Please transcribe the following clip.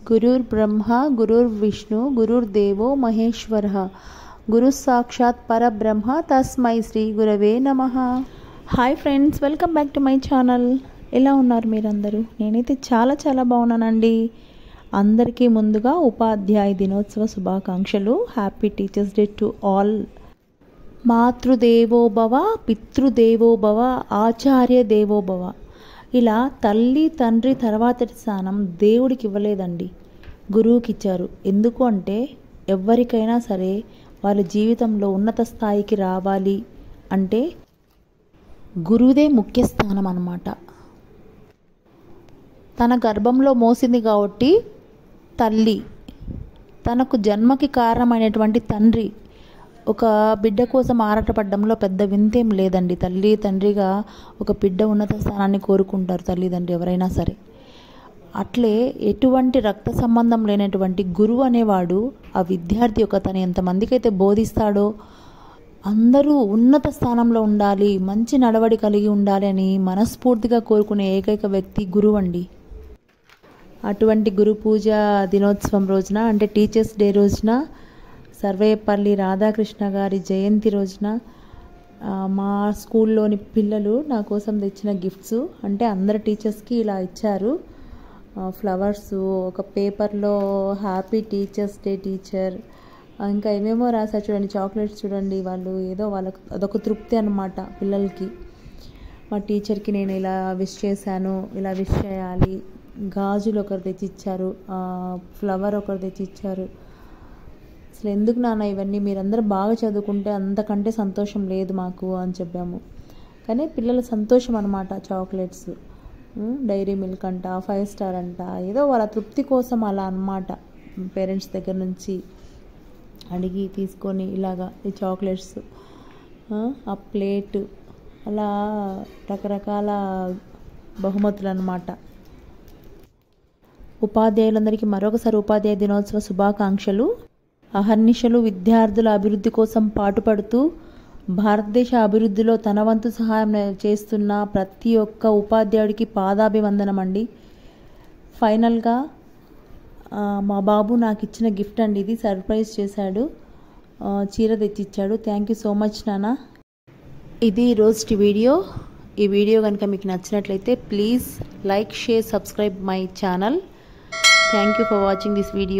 गुरुर्ब्रह्मा गुरुर्विष्णु गुरुर्देवो महेश्वरः गुरु साक्षात् परब्रह्म तस्मै श्री गुरवे नमः। Hi friends, welcome back to my channel. ఎలా ఉన్నారు మీరందరూ? నేనైతే చాలా బాగున్నానండి. అందరికీ ముందుగా ఉపాధ్యాయ దినోత్సవ శుభాకాంక్షలు. Happy teachers day to all. మాతృదేవో భవ, పితృదేవో భవ, ఆచార్య దేవో భవ. ఇలా తల్లి తండ్రి తర్వాతటి స్థానం దేవుడికి ఇవ్వలేదండి, గురువుకి ఇచ్చారు. ఎందుకు అంటే ఎవరికైనా సరే వాళ్ళ జీవితంలో ఉన్నత స్థాయికి రావాలి అంటే గురువుదే ముఖ్య స్థానం అన్నమాట. తన గర్భంలో మోసింది కాబట్టి తల్లి, తనకు జన్మకి కారణమైనటువంటి తండ్రి ఒక బిడ్డ కోసం ఆరాటపడడంలో పెద్ద వింతేం లేదండి. తల్లి తండ్రిగా ఒక బిడ్డ ఉన్నత స్థానాన్ని కోరుకుంటారు తల్లిదండ్రి ఎవరైనా సరే. అట్లే ఎటువంటి రక్త సంబంధం లేనటువంటి గురువు అనేవాడు ఆ విద్యార్థి యొక్క తను ఎంతమందికి అయితే బోధిస్తాడో అందరూ ఉన్నత స్థానంలో ఉండాలి, మంచి నడవడి కలిగి ఉండాలి అని మనస్ఫూర్తిగా కోరుకునే ఏకైక వ్యక్తి గురువు అండి. అటువంటి గురు పూజ దినోత్సవం రోజున అంటే టీచర్స్ డే రోజున సర్వేపల్లి రాధాకృష్ణ గారి జయంతి రోజున మా స్కూల్లోని పిల్లలు నా కోసం తెచ్చిన గిఫ్ట్స్ అంటే అందరు టీచర్స్కి ఇలా ఇచ్చారు. ఫ్లవర్స్, ఒక పేపర్లో హ్యాపీ టీచర్స్ డే టీచర్, ఇంకా ఏమేమో రాశారు చూడండి, చాక్లెట్స్ చూడండి. వాళ్ళు ఏదో వాళ్ళకు అదొక తృప్తి అన్నమాట పిల్లలకి. మా టీచర్కి నేను ఇలా విష్ చేశాను, ఇలా విష్ చేయాలి. గాజులు ఒకరు తెచ్చిచ్చారు, ఫ్లవర్ ఒకరు తెచ్చిచ్చారు. అసలు ఎందుకు నాన్న ఇవన్నీ, మీరందరూ బాగా చదువుకుంటే అంతకంటే సంతోషం లేదు మాకు అని చెప్పాము. కానీ పిల్లల సంతోషం అన్నమాట. చాక్లెట్స్, డైరీ మిల్క్ అంట, 5 స్టార్ అంట, ఏదో వాళ్ళ తృప్తి కోసం అలా అన్నమాట. పేరెంట్స్ దగ్గర నుంచి అడిగి తీసుకొని ఇలాగా ఈ చాక్లెట్స్, ఆ ప్లేటు, అలా రకరకాల బహుమతులు అన్నమాట. ఉపాధ్యాయులందరికీ మరొకసారి ఉపాధ్యాయ దినోత్సవ శుభాకాంక్షలు. అహర్నిశలు విద్యార్థుల అభివృద్ధి కోసం పాటుపడుతూ భారతదేశ అభివృద్ధిలో తన వంతు సహాయం చేస్తున్న ప్రతి ఒక్క ఉపాధ్యాయుడికి పాదాభివందనం అండి. ఫైనల్గా మా బాబు నాకు ఇచ్చిన గిఫ్ట్ అండి, ఇది సర్ప్రైజ్ చేశాడు, చీర తెచ్చిచ్చాడు. థ్యాంక్ యూ సో మచ్ నాన్న. ఇది ఈరోజు వీడియో. ఈ వీడియో కనుక మీకు నచ్చినట్లయితే please like, share, subscribe my channel. Thank you for watching this video.